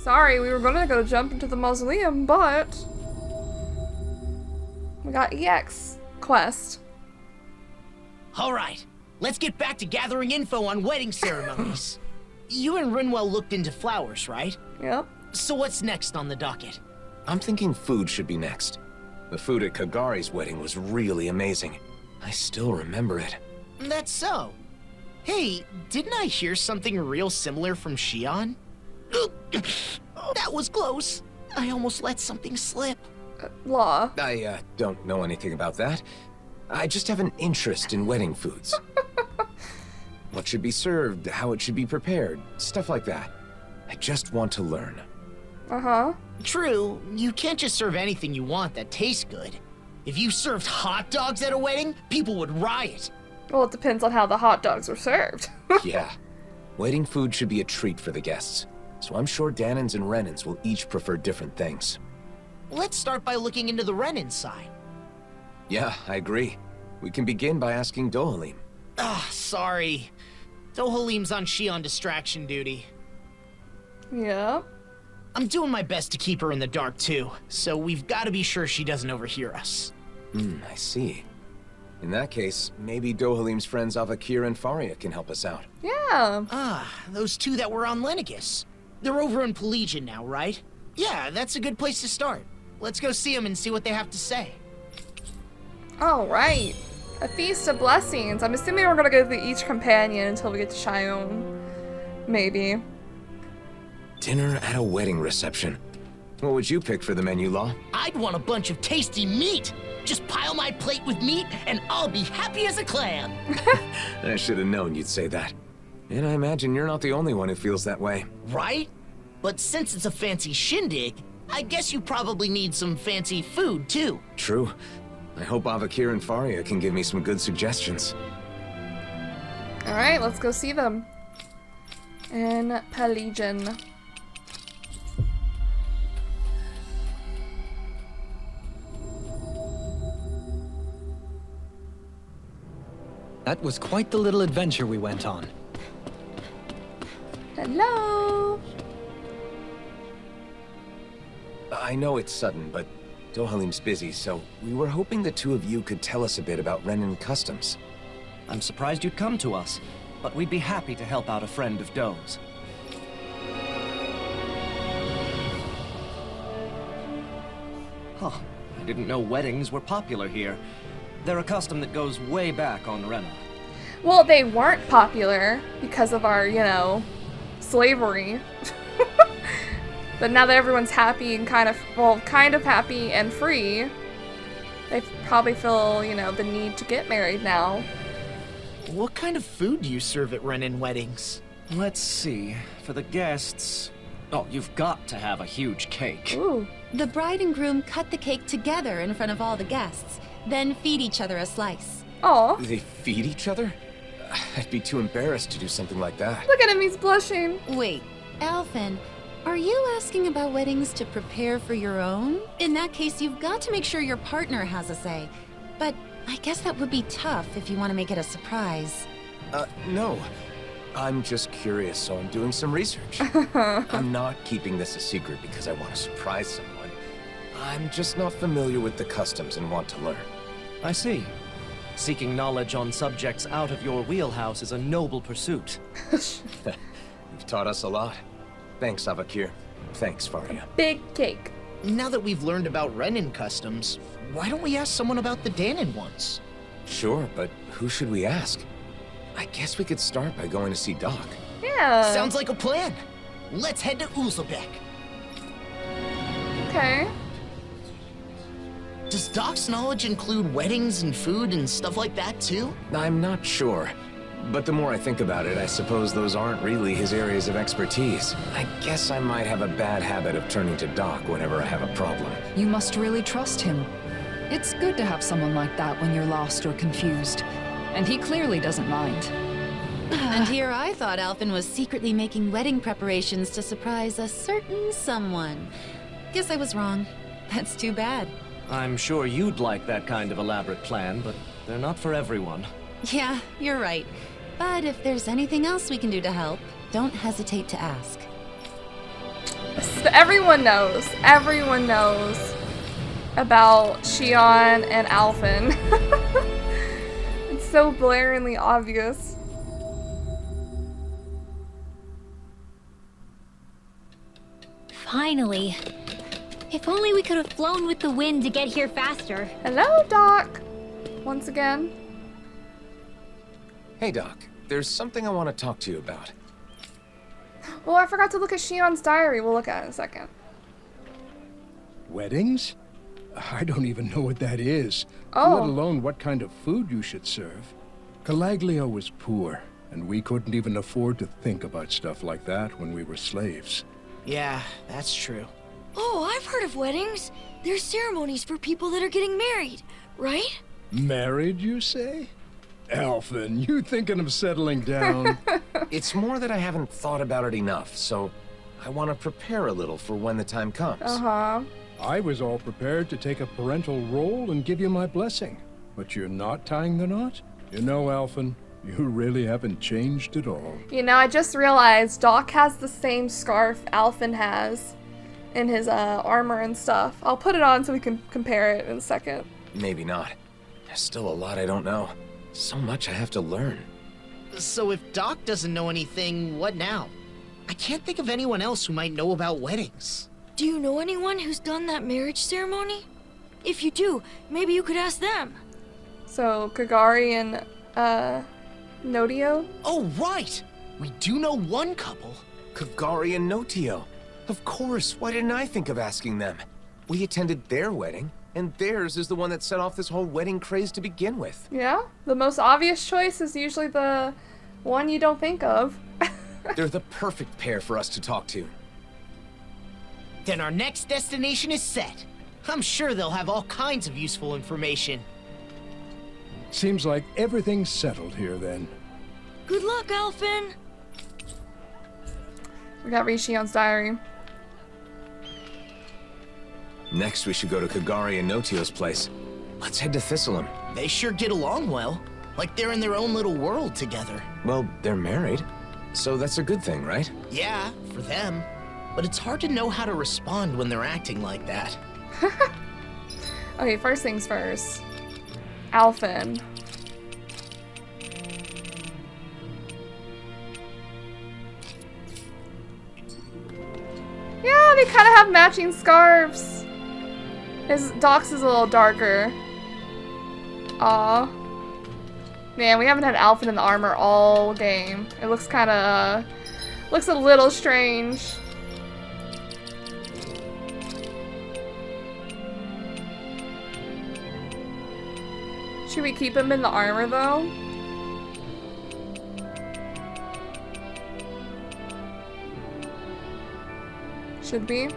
Sorry, we were gonna go jump into the mausoleum, but we got EX quest. Alright, let's get back to gathering info on wedding ceremonies. You and Rinwell looked into flowers, right? Yep. So what's next on the docket? I'm thinking food should be next. The food at Kagari's wedding was really amazing. I still remember it. That's so. Hey, didn't I hear something real similar from Shion? That was close. I almost let something slip. Law. I don't know anything about that. I just have an interest in wedding foods. What should be served, how it should be prepared, stuff like that. I just want to learn. Uh-huh. True, you can't just serve anything you want that tastes good. If you served hot dogs at a wedding, people would riot. Well, it depends on how the hot dogs were served. Yeah. Wedding food should be a treat for the guests. So I'm sure Dahnnans and Renans will each prefer different things. Let's start by looking into the Renan side. Yeah, I agree. We can begin by asking Dohalim. Sorry. Dohalim's on Shion distraction duty. Yeah. I'm doing my best to keep her in the dark too, so we've got to be sure she doesn't overhear us. I see. In that case, maybe Dohalim's friends Avakir and Faria can help us out. Yeah. Those two that were on Lenegus. They're over in Pelagian now, right? Yeah, that's a good place to start. Let's go see them and see what they have to say. All right. A feast of blessings. I'm assuming we're gonna go to each companion until we get to Shion. Maybe. Dinner at a wedding reception. What would you pick for the menu, Law? I'd want a bunch of tasty meat. Just pile my plate with meat and I'll be happy as a clam. I should have known you'd say that. And I imagine you're not the only one who feels that way. Right? But since it's a fancy shindig, I guess you probably need some fancy food too. True. I hope Avakir and Faria can give me some good suggestions. All right, let's go see them. In Pelagian. That was quite the little adventure we went on. Hello. I know it's sudden, but Dohalim's busy, so we were hoping the two of you could tell us a bit about Renan customs. I'm surprised you'd come to us, but we'd be happy to help out a friend of Doe's. Huh. I didn't know weddings were popular here. They're a custom that goes way back on Renan. Well, they weren't popular because of our, slavery. But now that everyone's happy and kind of happy and free, they probably feel, the need to get married now. What kind of food do you serve at Renan weddings? Let's see. For the guests... Oh, you've got to have a huge cake. Ooh. The bride and groom cut the cake together in front of all the guests, then feed each other a slice. Aw. They feed each other? I'd be too embarrassed to do something like that. Look at him, he's blushing. Wait, Alphen, are you asking about weddings to prepare for your own? In that case, you've got to make sure your partner has a say. But I guess that would be tough if you want to make it a surprise. No. I'm just curious, so I'm doing some research. I'm not keeping this a secret because I want to surprise someone. I'm just not familiar with the customs and want to learn. I see. Seeking knowledge on subjects out of your wheelhouse is a noble pursuit. You've taught us a lot. Thanks, Avakir. Thanks, Faria. Big cake. Now that we've learned about Renan customs, why don't we ask someone about the Dahnan ones? Sure, but who should we ask? I guess we could start by going to see Doc. Yeah. Sounds like a plan. Let's head to Uzlebek. Okay. Does Doc's knowledge include weddings and food and stuff like that too? I'm not sure. But the more I think about it, I suppose those aren't really his areas of expertise. I guess I might have a bad habit of turning to Doc whenever I have a problem. You must really trust him. It's good to have someone like that when you're lost or confused. And he clearly doesn't mind. And here I thought Alphen was secretly making wedding preparations to surprise a certain someone. Guess I was wrong. That's too bad. I'm sure you'd like that kind of elaborate plan, but they're not for everyone. Yeah, you're right. But if there's anything else we can do to help, don't hesitate to ask. Everyone knows. Everyone knows about Shion and Alphen. It's so blaringly obvious. Finally. If only we could have flown with the wind to get here faster. Hello, Doc. Once again. Hey, Doc. There's something I want to talk to you about. Oh, I forgot to look at Shion's diary. We'll look at it in a second. Weddings? I don't even know what that is, Oh. let alone what kind of food you should serve. Calaglio was poor, and we couldn't even afford to think about stuff like that when we were slaves. Yeah, that's true. Oh, I've heard of weddings. There's ceremonies for people that are getting married, right? Married, you say? Alphen, you thinking of settling down? It's more that I haven't thought about it enough, so I want to prepare a little for when the time comes. Uh-huh. I was all prepared to take a parental role and give you my blessing. But you're not tying the knot? You know, Alphen, you really haven't changed at all. You know, I just realized Doc has the same scarf Alphen has in his armor and stuff. I'll put it on so we can compare it in a second. Maybe not. There's still a lot I don't know. So much I have to learn. So if Doc doesn't know anything, what now? I can't think of anyone else who might know about weddings. Do you know anyone who's done that marriage ceremony? If you do, maybe you could ask them. So, Kagari and, Nodio? Oh, right! We do know one couple. Kagari and Notio. Of course, why didn't I think of asking them? We attended their wedding, and theirs is the one that set off this whole wedding craze to begin with. Yeah, the most obvious choice is usually the one you don't think of. They're the perfect pair for us to talk to. Then our next destination is set. I'm sure they'll have all kinds of useful information. Seems like everything's settled here then. Good luck, Alphen. We got Rishion's diary. Next, we should go to Kagari and Notio's place. Let's head to Thistleum. They sure get along well. Like they're in their own little world together. Well, they're married, so that's a good thing, right? Yeah, for them. But it's hard to know how to respond when they're acting like that. Okay, first things first. Alphen. Yeah, they kind of have matching scarves. His Doc's is a little darker. Aw. Man, we haven't had Alphen in the armor all game. It looks kind of, looks a little strange. Should we keep him in the armor, though? Should we?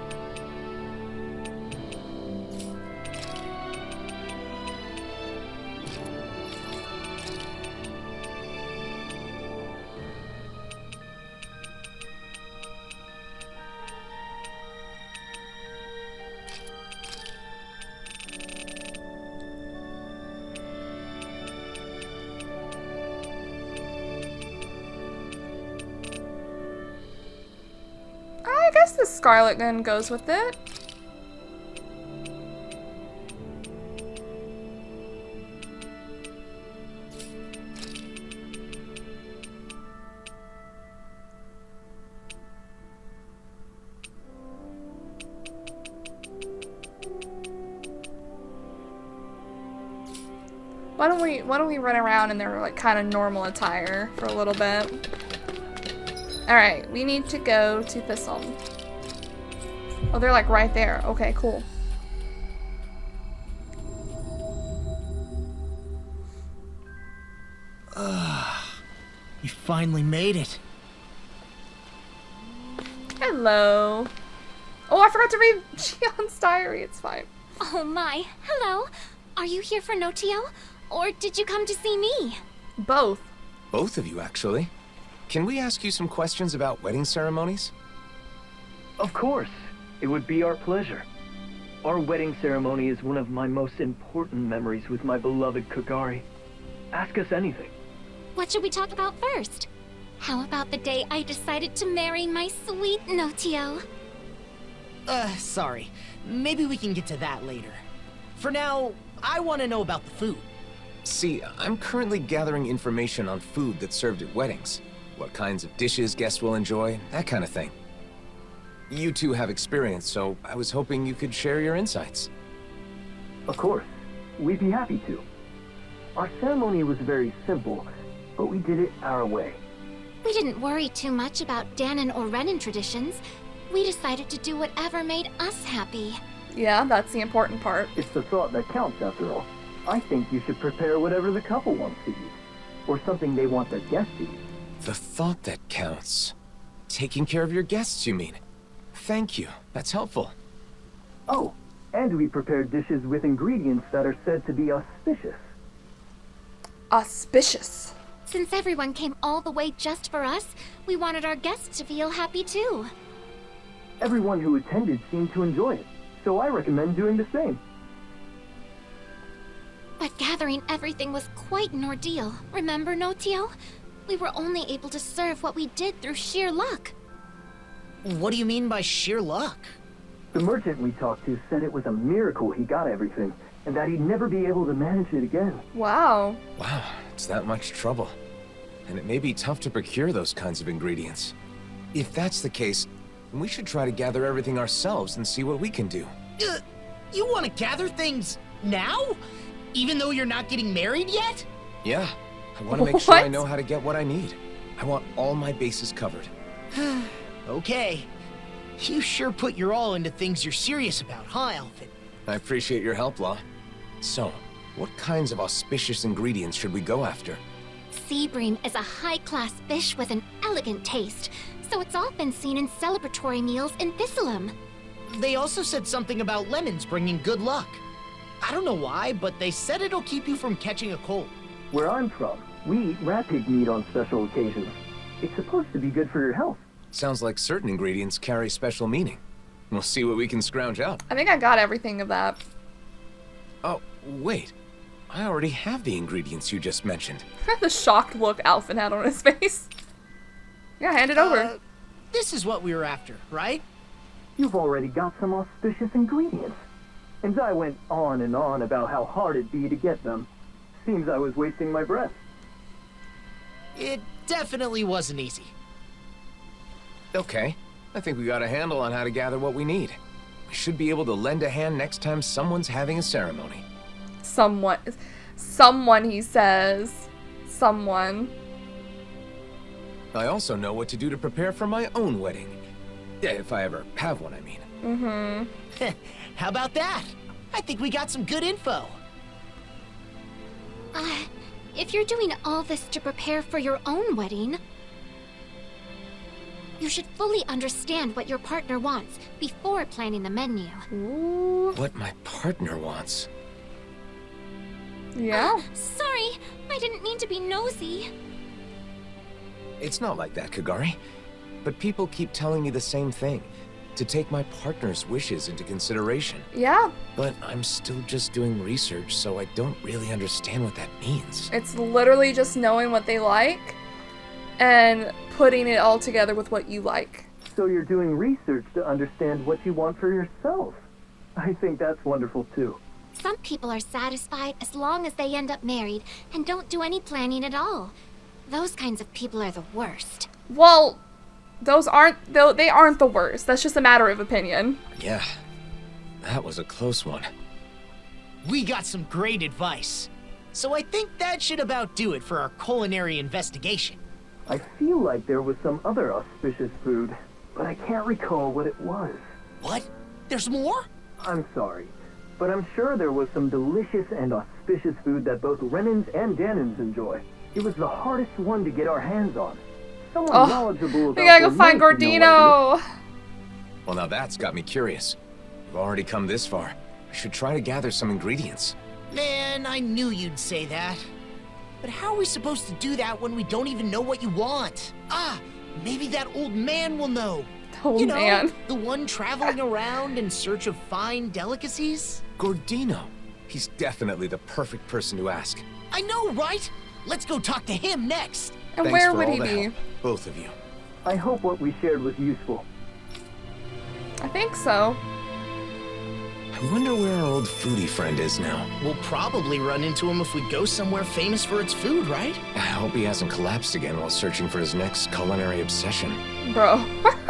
I guess the Scarlet Gun goes with it. Why don't we run around in their like kind of normal attire for a little bit? Alright, we need to go to Thistleum. Oh, they're like right there. Okay, cool. You finally made it. Hello. Oh, I forgot to read Shion's diary. It's fine. Oh my, hello. Are you here for Notio? Or did you come to see me? Both. Both of you, actually. Can we ask you some questions about wedding ceremonies? Of course. It would be our pleasure. Our wedding ceremony is one of my most important memories with my beloved Kagari. Ask us anything. What should we talk about first? How about the day I decided to marry my sweet Notio? Sorry. Maybe we can get to that later. For now, I want to know about the food. See, I'm currently gathering information on food that's served at weddings. What kinds of dishes guests will enjoy, that kind of thing. You two have experience, so I was hoping you could share your insights. Of course. We'd be happy to. Our ceremony was very simple, but we did it our way. We didn't worry too much about Dahnan or Renan traditions. We decided to do whatever made us happy. Yeah, that's the important part. It's the thought that counts, after all. I think you should prepare whatever the couple wants to eat, or something they want their guests to eat. The thought that counts. Taking care of your guests, you mean? Thank you. That's helpful. Oh, and we prepared dishes with ingredients that are said to be auspicious. Auspicious. Since everyone came all the way just for us, we wanted our guests to feel happy too. Everyone who attended seemed to enjoy it, so I recommend doing the same. But gathering everything was quite an ordeal. Remember, Notio? We were only able to serve what we did through sheer luck. What do you mean by sheer luck? The merchant we talked to said it was a miracle he got everything, and that he'd never be able to manage it again. Wow. Wow, it's that much trouble. And it may be tough to procure those kinds of ingredients. If that's the case, then we should try to gather everything ourselves and see what we can do. You want to gather things now? Even though you're not getting married yet? Yeah, I want to make sure I know how to get what I need. I want all my bases covered. Okay. You sure put your all into things you're serious about, huh, Alphen? I appreciate your help, Law. So, what kinds of auspicious ingredients should we go after? Sea bream is a high-class fish with an elegant taste, so it's often seen in celebratory meals in Thistleum. They also said something about lemons bringing good luck. I don't know why, but they said it'll keep you from catching a cold. Where I'm from, we eat rat pig meat on special occasions. It's supposed to be good for your health. Sounds like certain ingredients carry special meaning. We'll see what we can scrounge up. I think I got everything of that. Oh, wait. I already have the ingredients you just mentioned. The shocked look Alphen had on his face. Yeah, hand it over. This is what we were after, right? You've already got some auspicious ingredients. And I went on and on about how hard it'd be to get them. Seems I was wasting my breath. It definitely wasn't easy. Okay, I think we got a handle on how to gather what we need. We should be able to lend a hand next time someone's having a ceremony. Someone, he says. Someone. I also know what to do to prepare for my own wedding. Yeah, if I ever have one, I mean. Mm-hmm. How about that? I think we got some good info. If you're doing all this to prepare for your own wedding, you should fully understand what your partner wants before planning the menu. Ooh. What my partner wants. Yeah? Sorry, I didn't mean to be nosy. It's not like that, Kagari. But people keep telling me the same thing. To take my partner's wishes into consideration. Yeah. But I'm still just doing research, so I don't really understand what that means. It's literally just knowing what they like and putting it all together with what you like. So you're doing research to understand what you want for yourself. I think that's wonderful too. Some people are satisfied as long as they end up married and don't do any planning at all. Those kinds of people are the worst. Well, they aren't the worst. That's just a matter of opinion. Yeah, that was a close one. We got some great advice. So I think that should about do it for our culinary investigation. I feel like there was some other auspicious food, but I can't recall what it was. What? There's more? I'm sorry, but I'm sure there was some delicious and auspicious food that both Renans and Dahnans enjoy. It was the hardest one to get our hands on. Someone knowledgeable about we gotta go find food knows Gordino. Well, now that's got me curious. We've already come this far. I should try to gather some ingredients. Man, I knew you'd say that. But how are we supposed to do that when we don't even know what you want? Maybe that old man will know. Old man. The one traveling around in search of fine delicacies? Gordino. He's definitely the perfect person to ask. I know, right? Let's go talk to him next. And Thanks where for would all he the be? help, both of you. I hope what we shared was useful. I think so. I wonder where our old foodie friend is now. We'll probably run into him if we go somewhere famous for its food, right? I hope he hasn't collapsed again while searching for his next culinary obsession. Bro.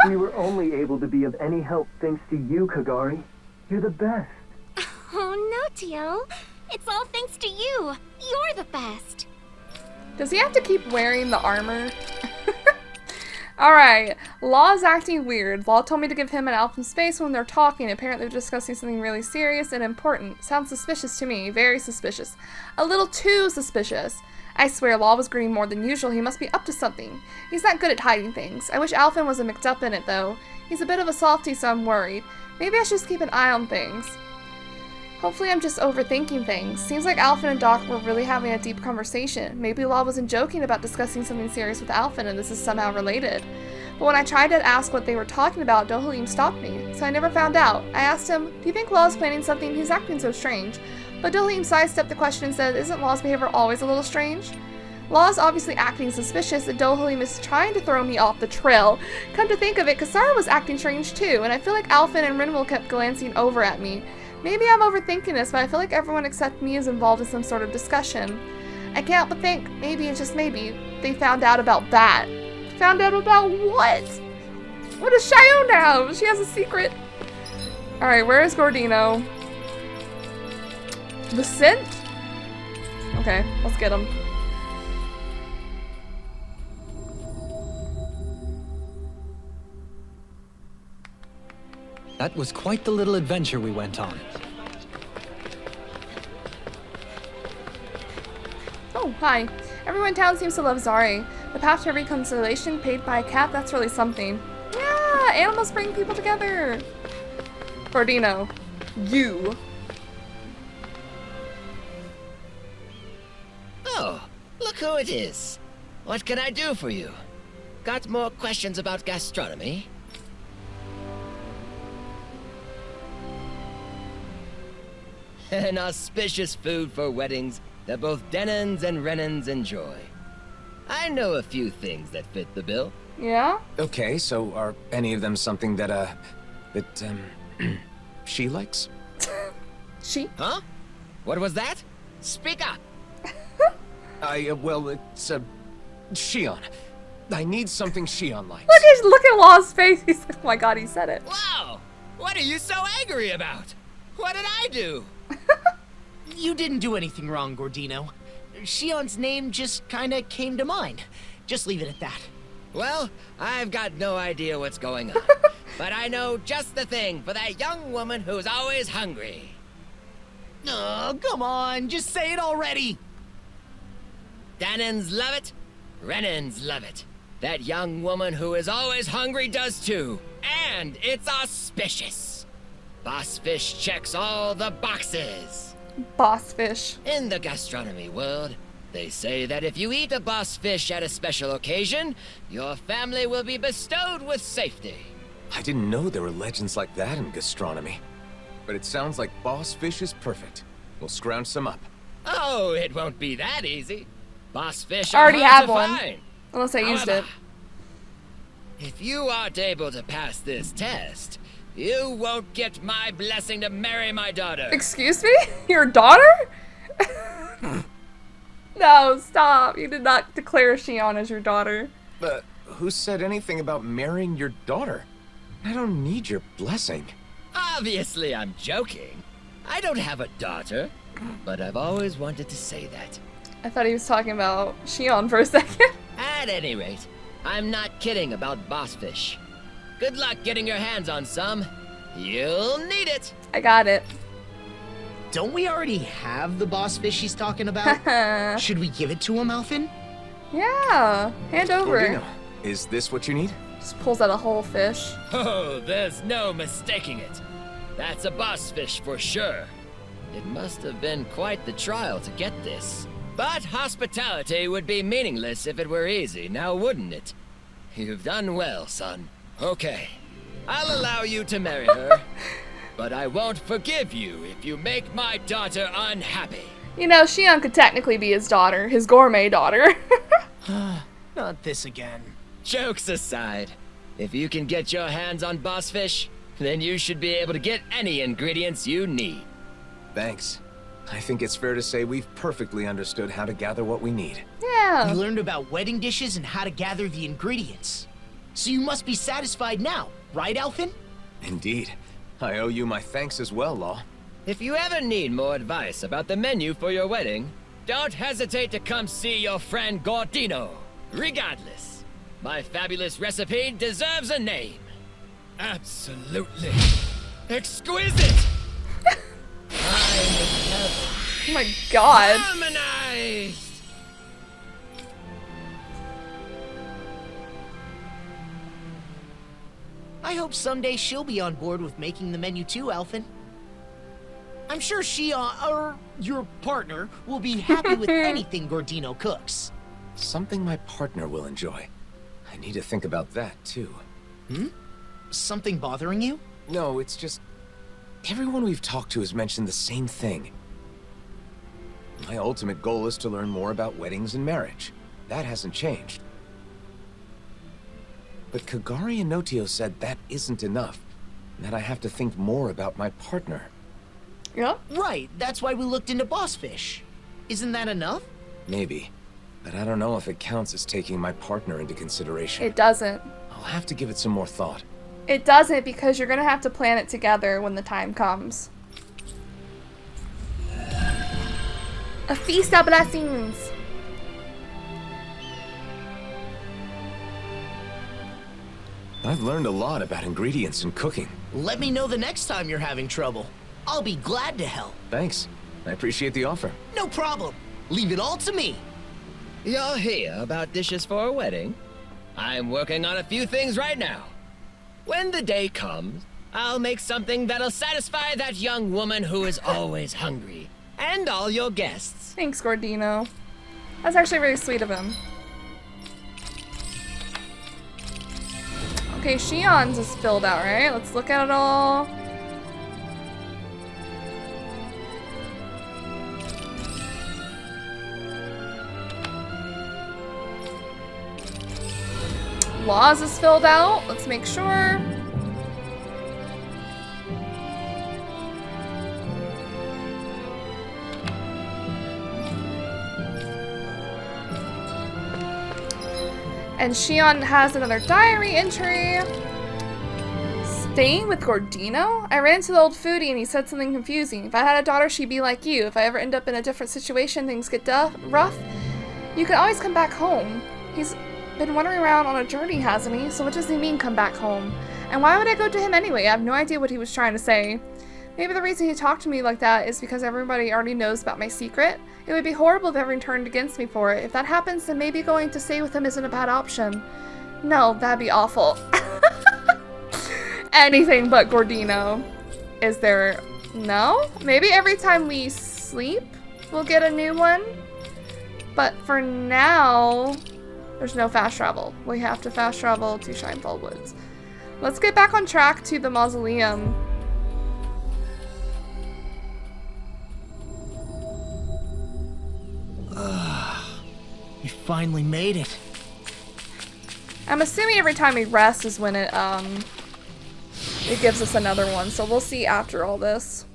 We were only able to be of any help thanks to you, Kagari. You're the best. Oh, no, Tio. It's all thanks to you. You're the best. Does he have to keep wearing the armor? Alright, Law's acting weird. Law told me to give him and Alphen space when they're talking. Apparently they're discussing something really serious and important. Sounds suspicious to me. Very suspicious. A little too suspicious. I swear Law was grinning more than usual. He must be up to something. He's not good at hiding things. I wish Alphen wasn't mixed up in it, though. He's a bit of a softie, so I'm worried. Maybe I should just keep an eye on things. Hopefully I'm just overthinking things. Seems like Alphen and Doc were really having a deep conversation. Maybe Law wasn't joking about discussing something serious with Alphen and this is somehow related. But when I tried to ask what they were talking about, Dohalim stopped me, so I never found out. I asked him, do you think Law's planning something? He's acting so strange. But Dohalim sidestepped the question and said, isn't Law's behavior always a little strange? Law's obviously acting suspicious and Dohalim is trying to throw me off the trail. Come to think of it, Kasara was acting strange too, and I feel like Alphen and Renan kept glancing over at me. Maybe I'm overthinking this, but I feel like everyone except me is involved in some sort of discussion. I can't help but think, maybe and just maybe, they found out about that. Found out about what? What does Shion have? She has a secret. Alright, where is Gordino? The scent? Okay, let's get him. That was quite the little adventure we went on. Oh, hi. Everyone in town seems to love Zari. The path to reconciliation paid by a cat, that's really something. Yeah, animals bring people together. Gordino, you. Oh, look who it is. What can I do for you? Got more questions about gastronomy? An auspicious food for weddings that both Dahnans and Renans enjoy. I know a few things that fit the bill. Yeah? Okay, so are any of them something that, she likes? She? Huh? What was that? Speak up! Well, it's, Shion. I need something Shion likes. Look at Law's face. He's like, oh my god, he said it. Wow! What are you so angry about? What did I do? You didn't do anything wrong, Gordino. Shion's name just kinda came to mind. Just leave it at that. Well, I've got no idea what's going on. But I know just the thing for that young woman who's always hungry. Oh, come on, just say it already! Dahnans love it, Renans love it. That young woman who is always hungry does too. And it's auspicious. Boss Fish checks all the boxes. Boss Fish. In the gastronomy world, they say that if you eat a boss fish at a special occasion, your family will be bestowed with safety. I didn't know there were legends like that in gastronomy. But it sounds like boss fish is perfect. We'll scrounge some up. Oh, it won't be that easy. Boss fish I already have to one. find. Unless I used it. If you aren't able to pass this test, you won't get my blessing to marry my daughter. Excuse me? Your daughter? No, stop. You did not declare Shion as your daughter. Who said anything about marrying your daughter? I don't need your blessing. Obviously, I'm joking. I don't have a daughter, but I've always wanted to say that. I thought he was talking about Shion for a second. At any rate, I'm not kidding about boss fish. Good luck getting your hands on some. You'll need it. I got it. Don't we already have the boss fish he's talking about? Should we give it to him, Alphen? Yeah. Hand over. Gordino, is this what you need? Just pulls out a whole fish. Oh, there's no mistaking it. That's a boss fish for sure. It must have been quite the trial to get this. But hospitality would be meaningless if it were easy, now wouldn't it? You've done well, son. Okay, I'll allow you to marry her, but I won't forgive you if you make my daughter unhappy. You know, Shion could technically be his daughter, his gourmet daughter. Not this again. Jokes aside, if you can get your hands on boss fish, then you should be able to get any ingredients you need. Thanks. I think it's fair to say we've perfectly understood how to gather what we need. Yeah. We learned about wedding dishes and how to gather the ingredients. So you must be satisfied now, right, Alphen? Indeed. I owe you my thanks as well, Law. If you ever need more advice about the menu for your wedding, don't hesitate to come see your friend Gordino. Regardless, my fabulous recipe deserves a name. Absolutely exquisite! Oh my god. Harmonized! I hope someday she'll be on board with making the menu too, Alphen. I'm sure she, your partner, will be happy with anything Gordino cooks. Something my partner will enjoy. I need to think about that, too. Hmm? Something bothering you? No, it's just... everyone we've talked to has mentioned the same thing. My ultimate goal is to learn more about weddings and marriage. That hasn't changed. But Kagari and Notio said that isn't enough, and that I have to think more about my partner. Yep. Right, that's why we looked into Bossfish. Isn't that enough? Maybe, but I don't know if it counts as taking my partner into consideration. It doesn't. I'll have to give it some more thought. It doesn't because you're gonna have to plan it together when the time comes. A feast of blessings. I've learned a lot about ingredients and cooking. Let me know the next time you're having trouble. I'll be glad to help. Thanks. I appreciate the offer. No problem. Leave it all to me. You're here about dishes for a wedding? I'm working on a few things right now. When the day comes, I'll make something that'll satisfy that young woman who is always hungry. And all your guests. Thanks, Gordino. That's actually very sweet of him. Okay, Shion's is filled out, right? Let's look at it all. Laws is filled out. Let's make sure. And Shion has another diary entry. Staying with Gordino? I ran to the old foodie and he said something confusing. If I had a daughter, she'd be like you. If I ever end up in a different situation, things get rough, you can always come back home. He's been wandering around on a journey, hasn't he? So what does he mean, come back home? And why would I go to him anyway? I have no idea what he was trying to say. Maybe the reason he talked to me like that is because everybody already knows about my secret. It would be horrible if everyone turned against me for it. If that happens, then maybe going to stay with him isn't a bad option. No, that'd be awful. Anything but Gordino. Is there... No? Maybe every time we sleep, we'll get a new one? But for now, there's no fast travel. We have to fast travel to Shinefall Woods. Let's get back on track to the mausoleum. You finally made it. I'm assuming every time we rest is when it gives us another one, so we'll see after all this.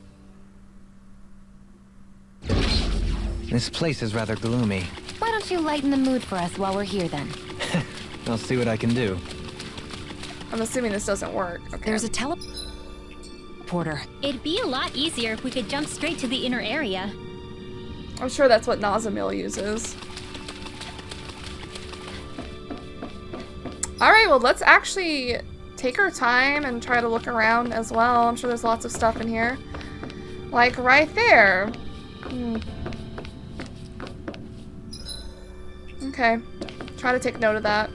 This place is rather gloomy. Why don't you lighten the mood for us while we're here then? I'll see what I can do. I'm assuming this doesn't work. Okay. There's a teleporter. It'd be a lot easier if we could jump straight to the inner area. I'm sure that's what Nazamil uses. Alright, well let's actually take our time and try to look around as well. I'm sure there's lots of stuff in here. Like right there. Okay. Try to take note of that.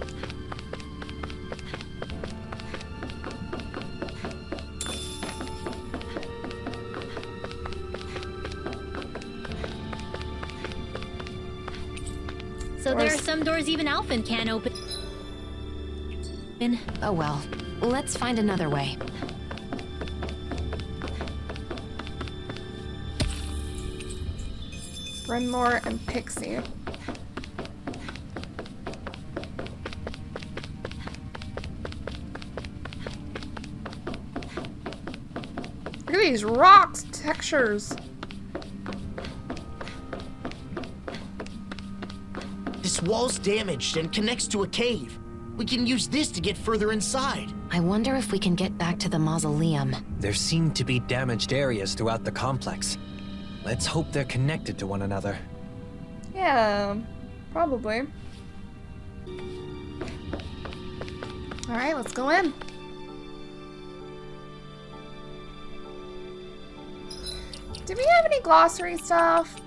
So there are some doors even Alphen can't open. Oh well. Let's find another way. Renmore and Pixie. Look at these rocks, textures. This wall's damaged and connects to a cave. We can use this to get further inside. I wonder if we can get back to the mausoleum. There seem to be damaged areas throughout the complex. Let's hope they're connected to one another. Yeah, probably. Alright, let's go in. Do we have any glossary stuff?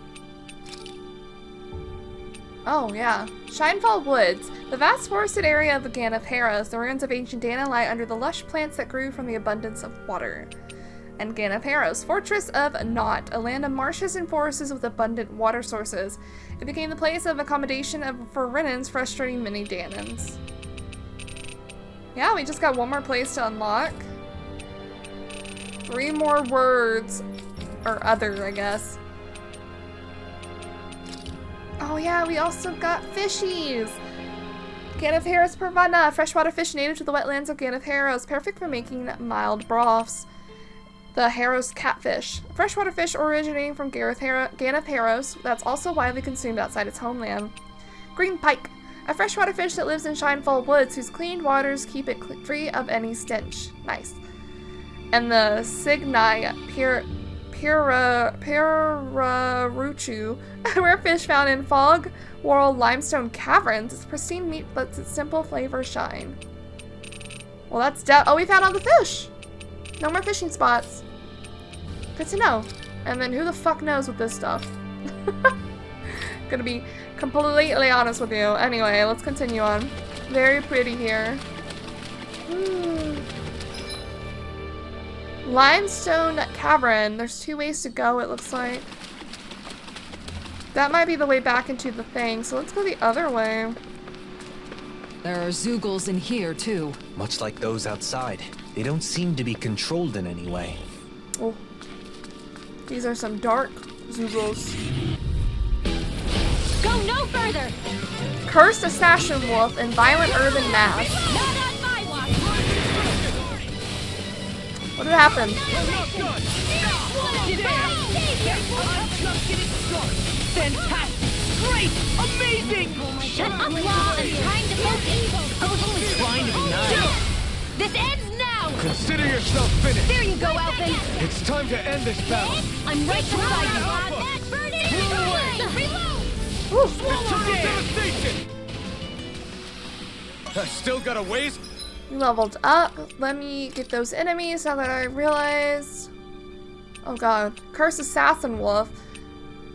Oh, yeah. Shinefall Woods. The vast forested area of the Ganaparos, the ruins of ancient Dahnan lie under the lush plants that grew from the abundance of water. And Ganaparos, fortress of Naught, a land of marshes and forests with abundant water sources. It became the place of accommodation for Renan's frustrating mini Dahnans. Yeah, we just got one more place to unlock. 3 more words. Or other, I guess. Oh yeah, we also got fishies! Ganaparos purvana, freshwater fish native to the wetlands of Ganaparos, perfect for making mild broths. The Haros catfish. Freshwater fish originating from Ganaparos that's also widely consumed outside its homeland. Green pike. A freshwater fish that lives in Shinefall Woods whose clean waters keep it free of any stench. Nice. And the Signai Piraruchu, a rare fish found in fog whorled limestone caverns. Its pristine meat lets its simple flavor shine. Well, that's oh, we found all the fish! No more fishing spots. Good to know. And then who the fuck knows with this stuff? Gonna be completely honest with you. Anyway, let's continue on. Very pretty here. Limestone cavern. There's 2 ways to go, it looks like. That might be the way back into the thing, so let's go the other way. There are Zeugles in here, too. Much like those outside. They don't seem to be controlled in any way. Oh. These are some dark Zeugles. Go no further! Cursed assassin wolf and violent earthen mass. Not on my watch! What did happen? Fantastic! Great! Amazing! Shut up, Law! I'm trying to focus! I was only trying to be nice! This ends now! Consider yourself finished! There you go, Alphen! It's time to end this battle! I'm right beside you! Reload! Eternal devastation! I still got a ways. We leveled up. Let me get those enemies now that I realized. Oh god. Cursed assassin wolf.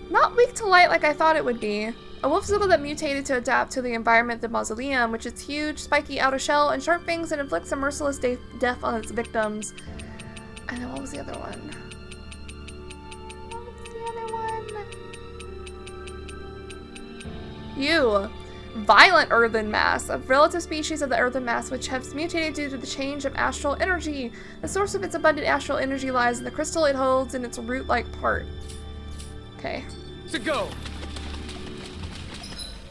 Not weak to light like I thought it would be. A wolf Zeugl that mutated to adapt to the environment of the mausoleum, which is huge, spiky outer shell, and sharp fangs that inflicts a merciless death on its victims. And then what was the other one? What was the other one? You. Violent earthen mass, a relative species of the earthen mass which has mutated due to the change of astral energy. The source of its abundant astral energy lies in the crystal it holds in its root-like part. Okay. To go.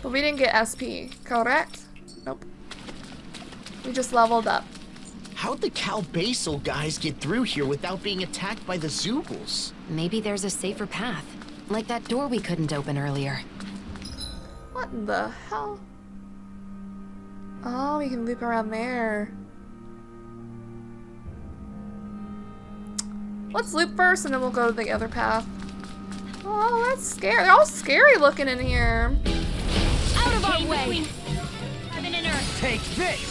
But we didn't get SP, correct? Nope. We just leveled up. How'd the Calbasal guys get through here without being attacked by the Zeugles? Maybe there's a safer path, like that door we couldn't open earlier. What the hell? Oh, we can loop around there. Let's loop first and then we'll go to the other path. Oh, that's scary. They're all scary looking in here. Out of our way! Heaven and earth! Take this!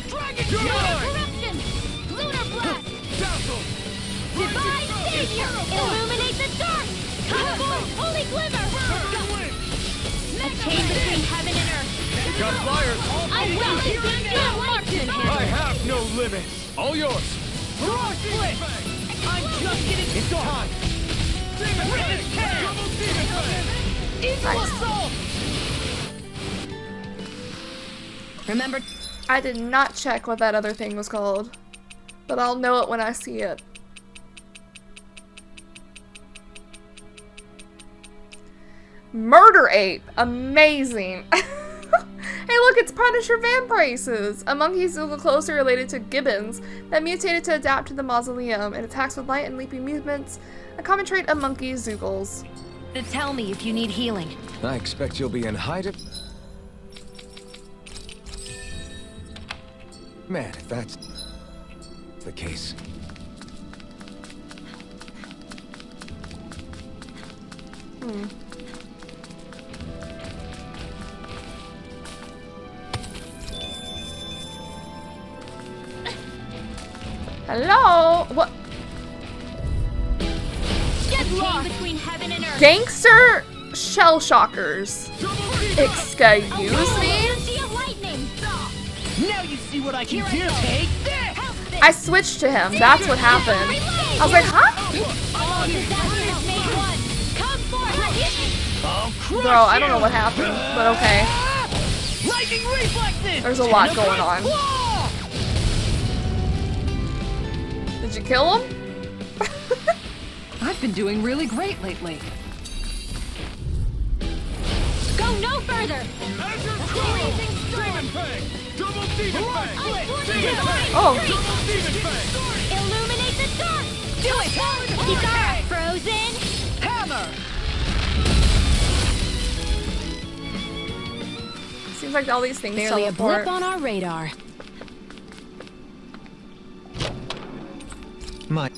Dragon corruption! Lunar blast! Dazzle! Divine savior! Illuminate the dark! Come forth, holy glimmer! A chain between heaven and earth! Got flyers! I will defeat marksman I hammer! have no limits! All yours! Mirage split! I'm just getting It's time! Rivet tear! Eagle assault! Remember, I did not check what that other thing was called, but I'll know it when I see it. Murder ape, amazing. Hey, look look, it's Punisher Vambraces! A monkey Zoogle closely related to gibbons that mutated to adapt to the mausoleum. It attacks with light and leaping movements, a common trait of monkey Zoogles. Then tell me if you need healing. I expect you'll be in hiding. Man, if that's the case. Hello? What? Get lost between heaven and earth. Gangster shell shockers. Excuse me? Now you see what I can do. Take this. I switched to him. That's what happened. I was like, huh? Bro, I don't know what happened, but okay. There's a lot going on. Did you kill him? I've been doing really great lately. Go no further. Oh. Illuminate the dark. Do it. Kisara, frozen. Hammer. Seems like all these things Barely a teleport. blip on our radar. My.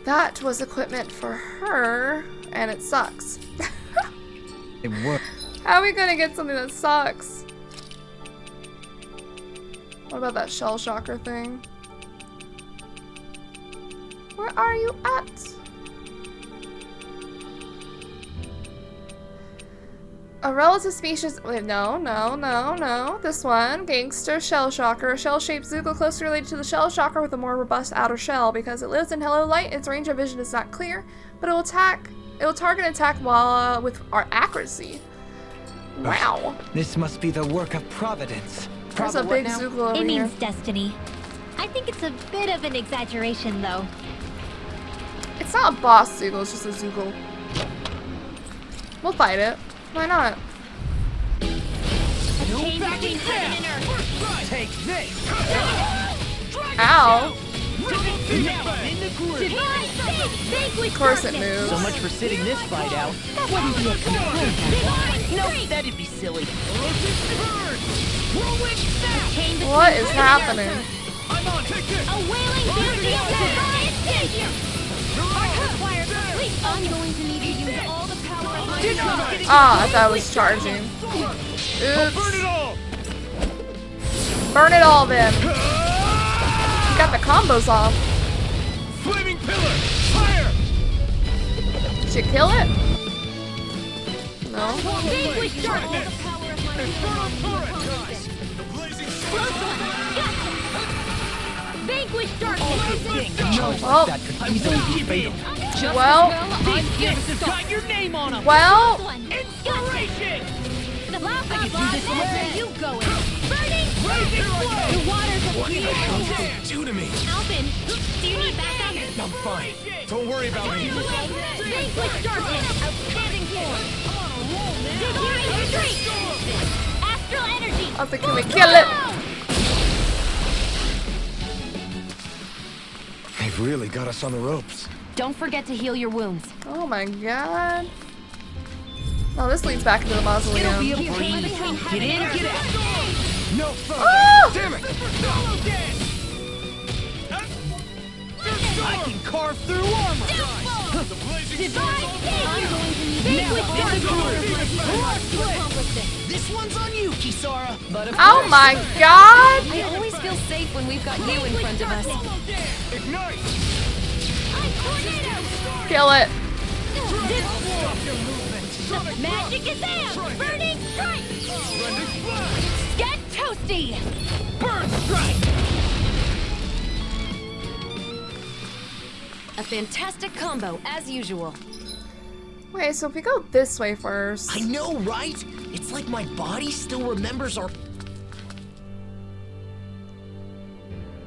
That was equipment for her, and it sucks. It worked. How are we gonna get something that sucks? What about that shell shocker thing? Where are you at? A relative species. Wait, no. This one. Gangster shell shocker. A shell-shaped Zoogle closely related to the shell shocker with a more robust outer shell. Because it lives in hello light, its range of vision is not clear, but it will target and attack while with our accuracy. Wow. This must be the work of Providence. There's a big Zoogle over It here. means destiny. I think it's a bit of an exaggeration, though. It's not a boss Zoogle, it's just a Zoogle. We'll fight it. Why not? Take this. Ow. Of course it moves. So much for sitting this fight out. That wouldn't be a complaint. No, that'd be silly. What is happening? A wailing beauty of divine savior. I'm going to need to use all the power of my Ah, I thought I was charging. Oops. Burn it all then. You got the combos off. Flaming pillar! Fire! Did you kill it? No. Vanquish darkness. Infernal torrent! The blazing Vanquish darkness. Well, I'm going to be fatal. well, This has got your name on them. well. Inspiration! The lava I can do this where alone. you going? Burning the waters of creation. Do to me. Alphen, do you need backup? I'm fine. Don't worry about me. Vanquish darkness. Outstanding form. Divine strength. Astral energy. I was like, can we kill it? They've really got us on the ropes. Don't forget to heal your wounds. Oh my god. Oh, this leads back into the mausoleum. Get in, get out. No further. Oh! Damn it. I can carve through armor. Divine savior. This one's on you, Kisara. But of Oh my god! I always feel safe when we've got you in front of us. Ignite! Kill it. Magic is out. Burning strike. Get toasty. burn strike. A fantastic combo, as usual. Wait, so if we go this way first. I know, right? It's like my body still remembers our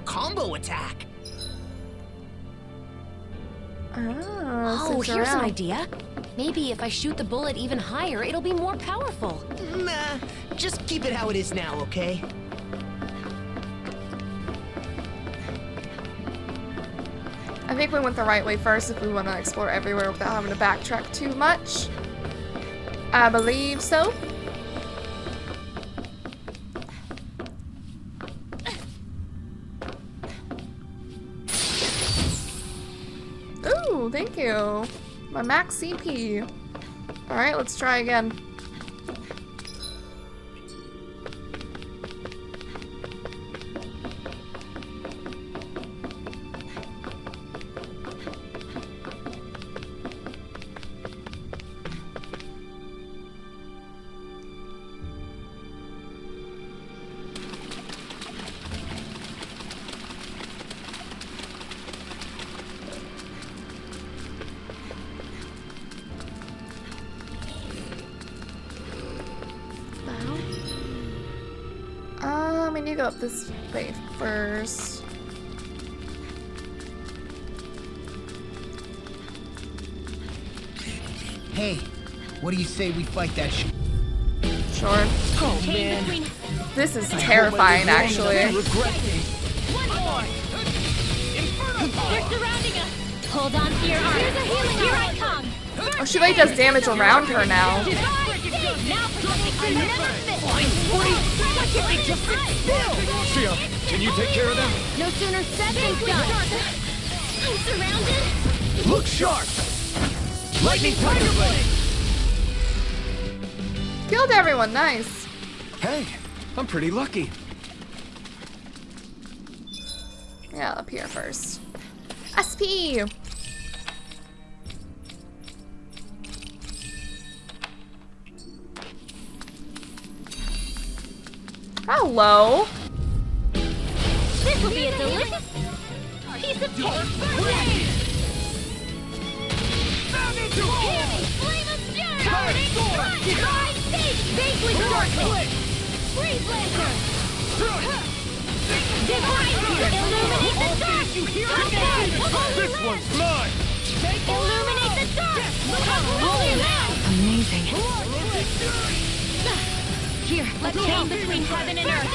combo attack. Oh, Oh, here's an idea. Maybe if I shoot the bullet even higher, it'll be more powerful. Nah, just keep it how it is now, okay? I think we went the right way first if we want to explore everywhere without having to backtrack too much. I believe so. Ooh, thank you. My max CP. Alright, let's try again. We need to go up this way first. Hey, what do you say we fight that shit? Sure. Oh, man. This is terrifying, actually. One more. They're surrounding us. Hold on to your arm. Here's a healing. Here I come. Oh, she like does damage around her now. Now for something another fit. Shia, can you take care of them? No sooner said than done. I'm surrounded. Look sharp! Lightning Tiger Blade! Killed everyone, nice. Hey, I'm pretty lucky. Yeah, up here first. SP! Hello. This will be a delicious piece of cake. Flame of fury! Divine stage! Vaguely darkness! Freeze Lancer! Divine illuminate the dark! This one's mine! Illuminate the dark! Holy man! Amazing. Here, let's change between heaven and earth.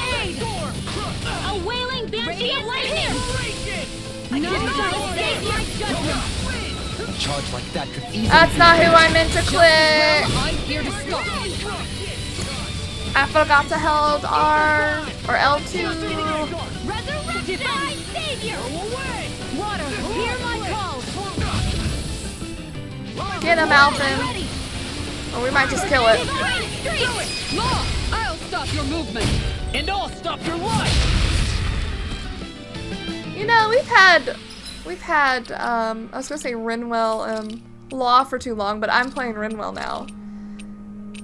A wailing banshee of lightning! A charge like that could easily. That's not who I meant to click. I'm here to stop you. I forgot to hold R or L2. Resurrection! Divine savior! Water, hear my call! Get him, Alphen. Or we might just kill it. Law, I'll stop your movement. And I'll stop your life! You know, we've had I was gonna say Rinwell Law for too long, but I'm playing Rinwell now.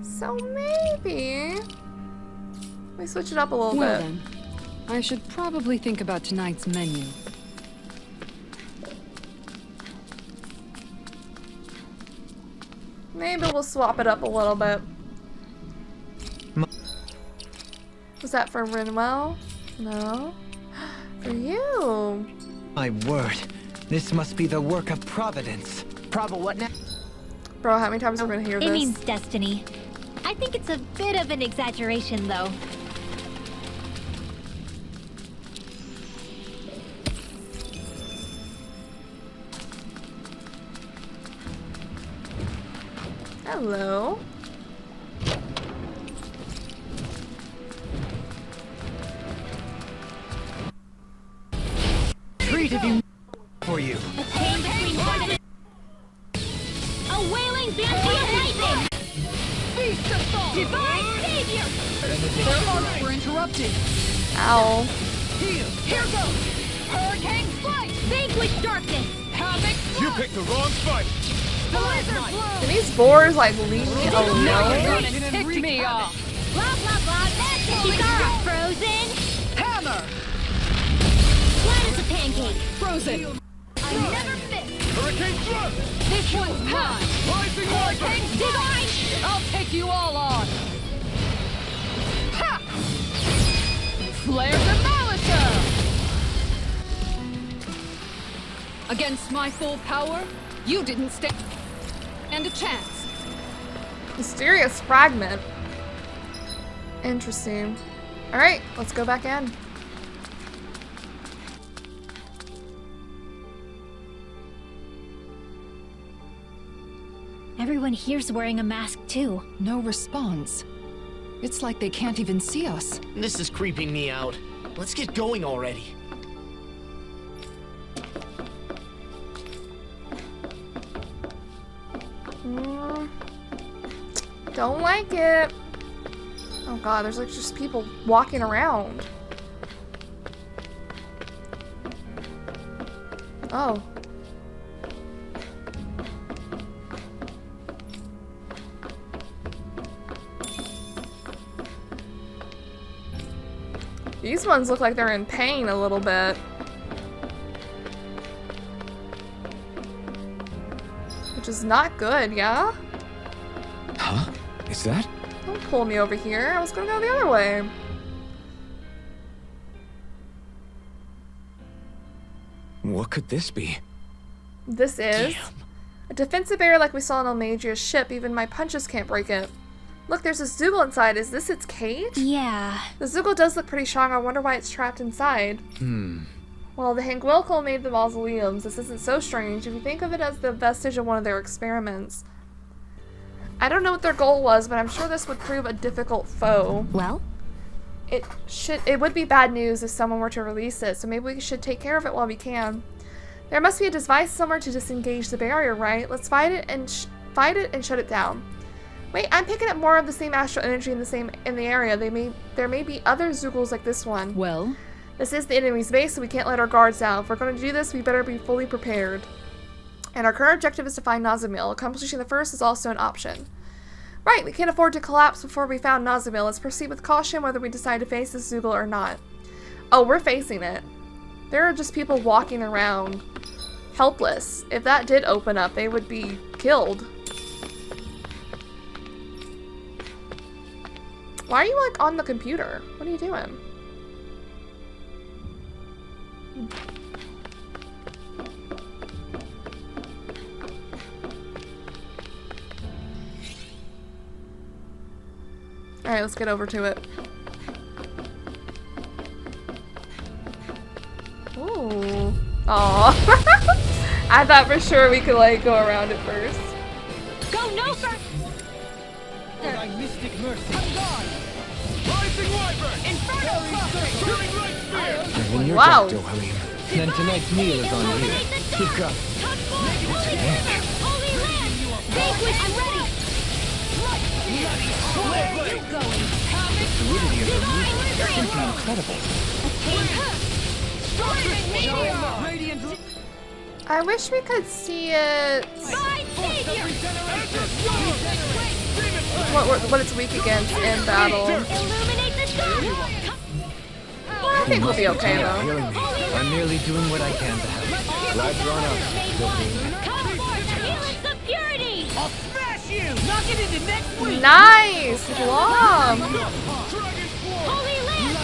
So maybe we switch it up a little Well bit. then, I should probably think about tonight's menu. Maybe we'll swap it up a little bit. Was that for Rinwell? No. For you. My word, this must be the work of Providence. Probably what now? Bro, how many times are we gonna hear It this? means destiny. I think it's a bit of an exaggeration, though. Hello. Treat of you for you. A chain between heaven and... A wailing banshee of lightning! Feast of fall! Divine savior! Their arcs were interrupted. Ow. Here goes! Hurricane flight! Vanquish darkness! Havoc! You picked the wrong fight! Blizzard blow! Can these boars like leave me Now alone? you're gonna tick me off. Blah blah blah! That's frozen! Hammer! Flat as a pancake! Frozen. I never fit! Hurricane Thrust! This one's mine. Rising Wyvern! Divine! I'll take you all on. Ha! Flare the Malisa! Against my full power, you didn't stand And a chance. Mysterious fragment. Interesting. Alright, let's go back in. Everyone here's wearing a mask too. No response. It's like they can't even see us. This is creeping me out. Let's get going already. Don't like it. Oh god, there's like just people walking around. Oh. These ones look like they're in pain a little bit. Which is not good, yeah? Huh? Is that? Don't pull me over here. I was gonna go the other way. What could this be? This is a defensive barrier like we saw on Almagria's ship. Even my punches can't break it. Look, there's a Zoogle inside. Is this its cage? Yeah. The Zoogle does look pretty strong. I wonder why it's trapped inside. Well, the Hangwilkel made the mausoleums. This isn't so strange if you think of it as the vestige of one of their experiments. I don't know what their goal was, but I'm sure this would prove a difficult foe. Well? It would be bad news if someone were to release it, so maybe we should take care of it while we can. There must be a device somewhere to disengage the barrier, right? Let's fight it and shut it down. Wait, I'm picking up more of the same astral energy in the area. There may be other Zoogles like this one. Well? This is the enemy's base, so we can't let our guards down. If we're going to do this, we better be fully prepared. And our current objective is to find Nazamil. Accomplishing the first is also an option. Right, we can't afford to collapse before we found Nazamil. Let's proceed with caution whether we decide to face this Zoogle or not. Oh, we're facing it. There are just people walking around helpless. If that did open up, they would be killed. Why are you like on the computer? What are you doing? Alright, let's get over to it. Ooh. Aww. I thought for sure we could like go around it first. Go no further! Thy mystic mercy. Rising Wyvern! Inferno cluster! Wow. Then tonight's meal is on you. Keep up. Holy Land! Banquet, I'm ready! Where are you going? The fluidity of her movement is simply incredible. I wish we could see it. What it's weak against in battle. I think we'll be okay though. I'm merely doing what I can to help. Glad you're on up. Come forth, heal and purity! I'll smash you! Knock it into next week! Nice! Glom! Holy Land!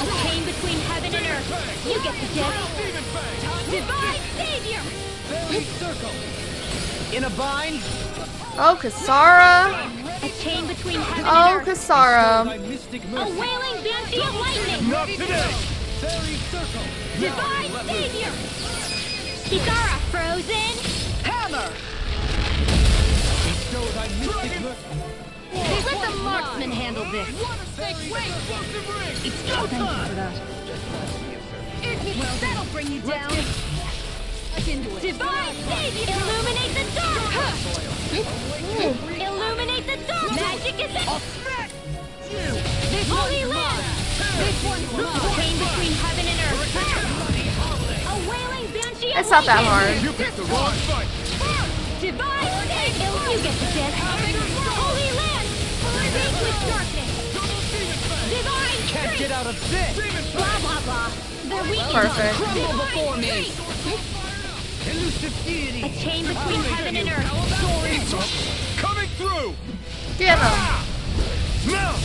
A chain between heaven and earth. You get the gist. Divine Savior! Fairy circle! In a bind? Oh, Kasara! A chain between heaven Oh, and earth. Kasara! A wailing banshee of lightning! Not today! Fairy circle! Divine Savior! Kisara, frozen! Hammer! Bestow thy mystic mercy. Let the marksman handle this. It's thank you for that. Well, that'll bring you down. Divine Savior! Illuminate the dark! Illuminate the dark! Magic is it! I'll smash you! This Holy Land! This one's chain between heaven and earth. A wailing banshee of It's not that lightning. hard. You picked the wrong fight! Divine Savior! You get the gist. Holy Land! Banquet darkness! Divine Can't strength! get out of this! Blah, blah, blah. They're weak Perfect. Crumble before me! Elusive deity! A chain between heaven and earth. Coming through! Get him! Mount!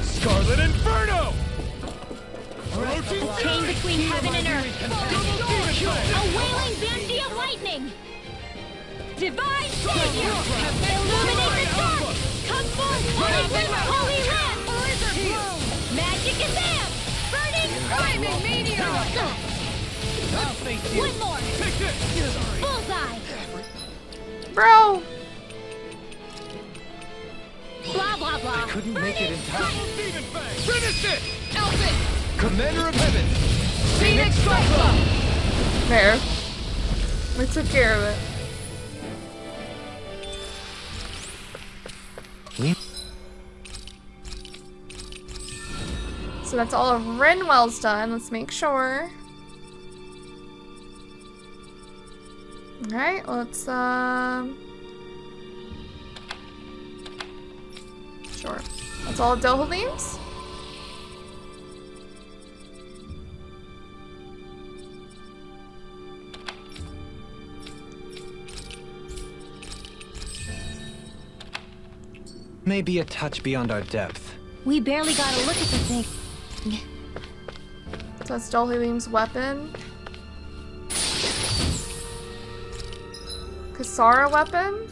Scarlet Inferno! A chain between heaven and earth. A wailing banshee of lightning. Divine Savior! Illuminate the dark! Come forth, Holy Glimmer, Holy Lamp! Magic Azam! Burning Flaming Meteor! One more! Bullseye! Bro! Blah, blah, blah. Couldn't make it in time. Finish it! Alphen! Commander of Heaven! Phoenix Striker! There. We took care of it. So that's all of Renwell's done. Let's make sure. Alright, let's sure. That's all of Dahlan's? Maybe a touch beyond our depth. We barely got a look at the thing. So that's Dahlan's weapon. Kasara weapon?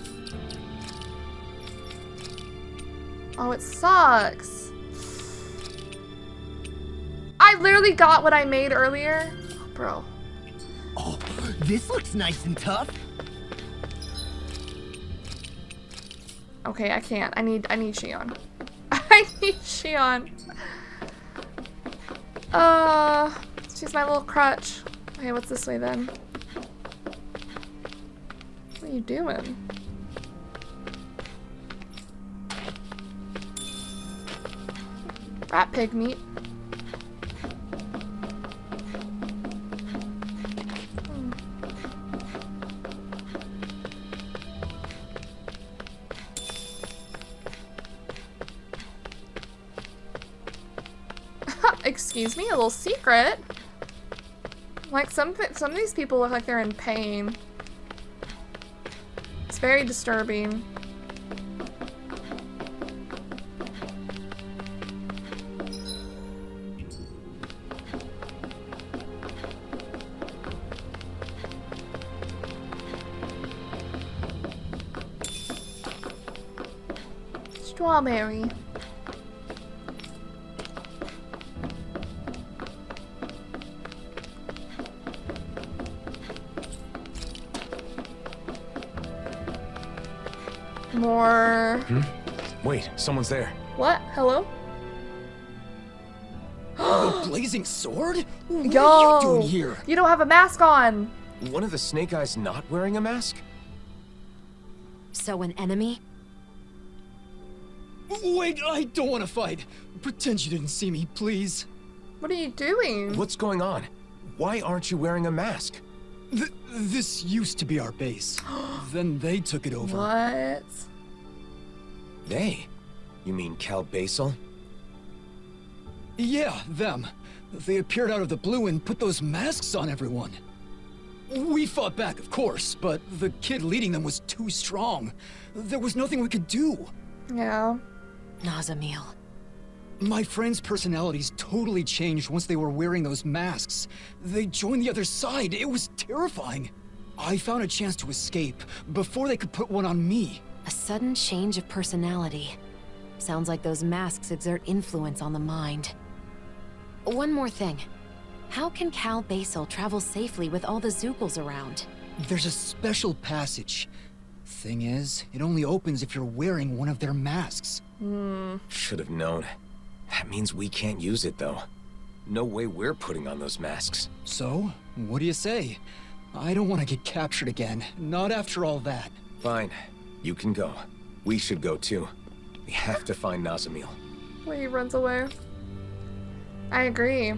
Oh, it sucks. I literally got what I made earlier. Oh, bro. Oh, this looks nice and tough. Okay, I can't. I need Shion. I need Shion. She's my little crutch. Okay, what's this way then? What are you doing? Rat pig meat. Excuse me, a little secret. Like some of these people look like they're in pain. It's very disturbing. Strawberry. More. Wait, someone's there. What? Hello? The blazing sword? What Yo! are you doing here? You don't have a mask on. One of the Snake Eyes not wearing a mask? So an enemy? Wait, I don't want to fight. Pretend you didn't see me, please. What are you doing? What's going on? Why aren't you wearing a mask? This used to be our base. Then they took it over. What? They? You mean Cal Basel? Yeah, them. They appeared out of the blue and put those masks on everyone. We fought back, of course, but the kid leading them was too strong. There was nothing we could do. Yeah. Nazamil. My friends' personalities totally changed once they were wearing those masks. They joined the other side. It was terrifying. I found a chance to escape before they could put one on me. A sudden change of personality. Sounds like those masks exert influence on the mind. One more thing. How can Cal Basel travel safely with all the Zookles around? There's a special passage. Thing is, it only opens if you're wearing one of their masks. Should have known. That means we can't use it, though. No way we're putting on those masks. So, what do you say? I don't want to get captured again. Not after all that. Fine. You can go. We should go, too. We have to find Nazamil. Wait, he runs away. I agree.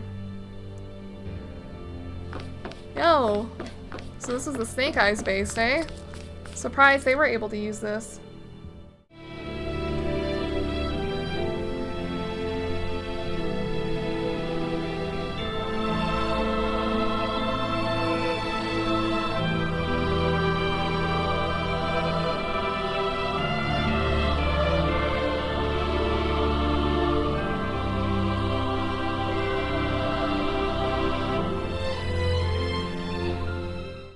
Yo. So this is the Snake Eyes base, eh? Surprised they were able to use this.